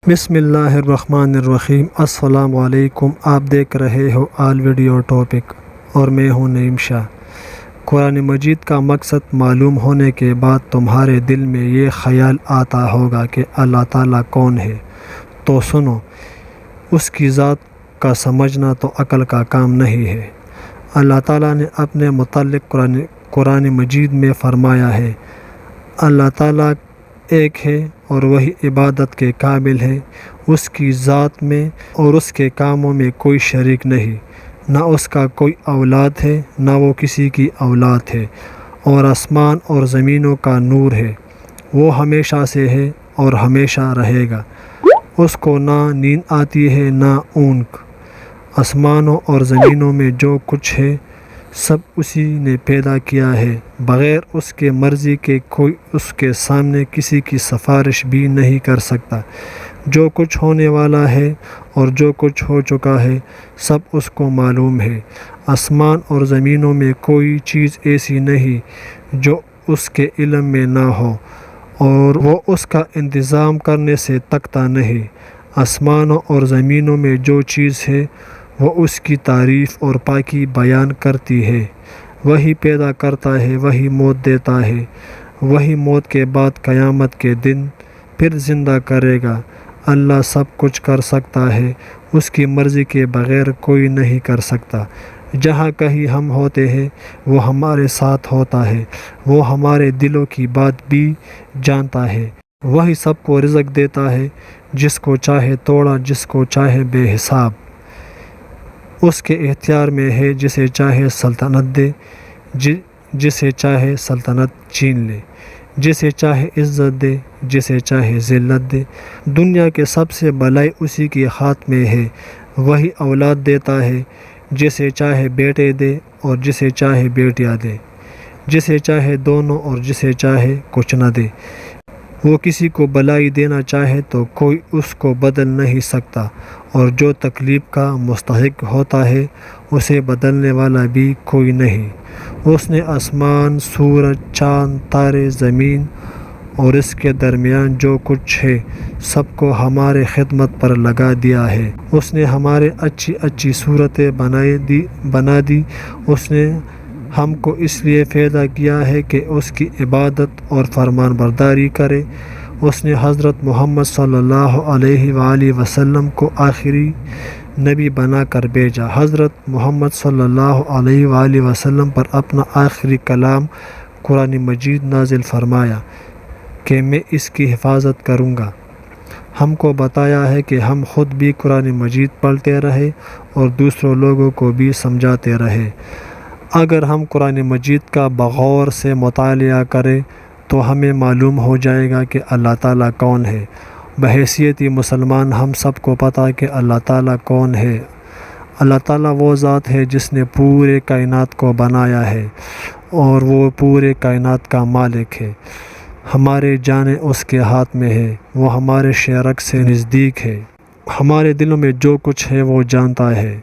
بسم اللہ الرحمن الرحیم۔ السلام علیکم۔ آپ دیکھ رہے ہو آل ویڈیو ٹاپک اور میں ہوں نعیم شاہ۔ قرآن مجید کا مقصد معلوم ہونے کے بعد تمہارے دل میں یہ خیال آتا ہوگا کہ اللہ تعالیٰ کون ہے، تو سنو، اس کی ذات کا سمجھنا تو عقل کا کام نہیں ہے۔ اللہ تعالیٰ نے اپنے متعلق قرآن مجید میں فرمایا ہے، اللہ تعالیٰ ایک ہے اور وہی عبادت کے قابل ہے، اس کی ذات میں اور اس کے کاموں میں کوئی شریک نہیں، نہ اس کا کوئی اولاد ہے نہ وہ کسی کی اولاد ہے، اور آسمان اور زمینوں کا نور ہے، وہ ہمیشہ سے ہے اور ہمیشہ رہے گا، اس کو نہ نیند آتی ہے نہ اونگ۔ آسمانوں اور زمینوں میں جو کچھ ہے سب اسی نے پیدا کیا ہے، بغیر اس کے مرضی کے کوئی اس کے سامنے کسی کی سفارش بھی نہیں کر سکتا۔ جو کچھ ہونے والا ہے اور جو کچھ ہو چکا ہے سب اس کو معلوم ہے۔ آسمان اور زمینوں میں کوئی چیز ایسی نہیں جو اس کے علم میں نہ ہو، اور وہ اس کا انتظام کرنے سے تکتا نہیں۔ آسمانوں اور زمینوں میں جو چیز ہے وہ اس کی تعریف اور پاکی بیان کرتی ہے۔ وہی پیدا کرتا ہے، وہی موت دیتا ہے، وہی موت کے بعد قیامت کے دن پھر زندہ کرے گا۔ اللہ سب کچھ کر سکتا ہے، اس کی مرضی کے بغیر کوئی نہیں کر سکتا۔ جہاں کہیں ہم ہوتے ہیں وہ ہمارے ساتھ ہوتا ہے، وہ ہمارے دلوں کی بات بھی جانتا ہے۔ وہی سب کو رزق دیتا ہے، جس کو چاہے توڑا، جس کو چاہے بے حساب۔ اس کے اختیار میں ہے، جسے چاہے سلطنت دے، جسے چاہے سلطنت چھین لے، جسے چاہے عزت دے، جسے چاہے ذلت دے۔ دنیا کے سب سے بھلائی اسی کے ہاتھ میں ہے، وہی اولاد دیتا ہے، جسے چاہے بیٹے دے اور جسے چاہے بیٹیاں دے، جسے چاہے دونوں اور جسے چاہے کچھ نہ دے۔ وہ کسی کو بھلائی دینا چاہے تو کوئی اس کو بدل نہیں سکتا، اور جو تکلیف کا مستحق ہوتا ہے اسے بدلنے والا بھی کوئی نہیں۔ اس نے آسمان، سورج، چاند، تارے، زمین اور اس کے درمیان جو کچھ ہے سب کو ہمارے خدمت پر لگا دیا ہے۔ اس نے ہمارے اچھی اچھی صورتیں بنا دی۔ اس نے ہم کو اس لیے پیدا کیا ہے کہ اس کی عبادت اور فرمان برداری کرے۔ اس نے حضرت محمد صلی اللہ علیہ وآلہ وسلم کو آخری نبی بنا کر بھیجا۔ حضرت محمد صلی اللہ علیہ وآلہ وسلم پر اپنا آخری کلام قرآن مجید نازل فرمایا کہ میں اس کی حفاظت کروں گا۔ ہم کو بتایا ہے کہ ہم خود بھی قرآن مجید پڑھتے رہے اور دوسروں لوگوں کو بھی سمجھاتے رہے۔ اگر ہم قرآن مجید کا بغور سے مطالعہ کریں تو ہمیں معلوم ہو جائے گا کہ اللہ تعالیٰ کون ہے۔ بحیثیت مسلمان ہم سب کو پتہ کہ اللہ تعالیٰ کون ہے۔ اللہ تعالیٰ وہ ذات ہے جس نے پورے کائنات کو بنایا ہے اور وہ پورے کائنات کا مالک ہے۔ ہمارے جانیں اس کے ہاتھ میں ہے، وہ ہمارے شرک سے نزدیک ہے، ہمارے دلوں میں جو کچھ ہے وہ جانتا ہے۔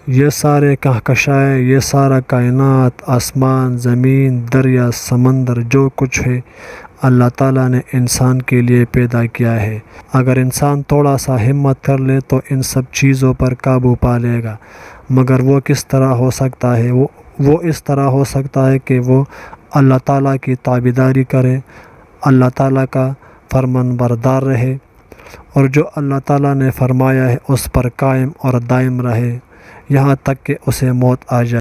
یہ سارے کہکشائیں، یہ سارا کائنات، آسمان، زمین، دریا، سمندر، جو کچھ ہے اللہ تعالیٰ نے انسان کے لیے پیدا کیا ہے۔ اگر انسان تھوڑا سا ہمت کر لے تو ان سب چیزوں پر قابو پا لے گا، مگر وہ کس طرح ہو سکتا ہے؟ وہ اس طرح ہو سکتا ہے کہ وہ اللہ تعالیٰ کی تابعداری کرے، اللہ تعالیٰ کا فرمان بردار رہے، اور جو اللہ تعالیٰ نے فرمایا ہے اس پر قائم اور دائم رہے، یہاں تک کہ اسے موت آ جائے۔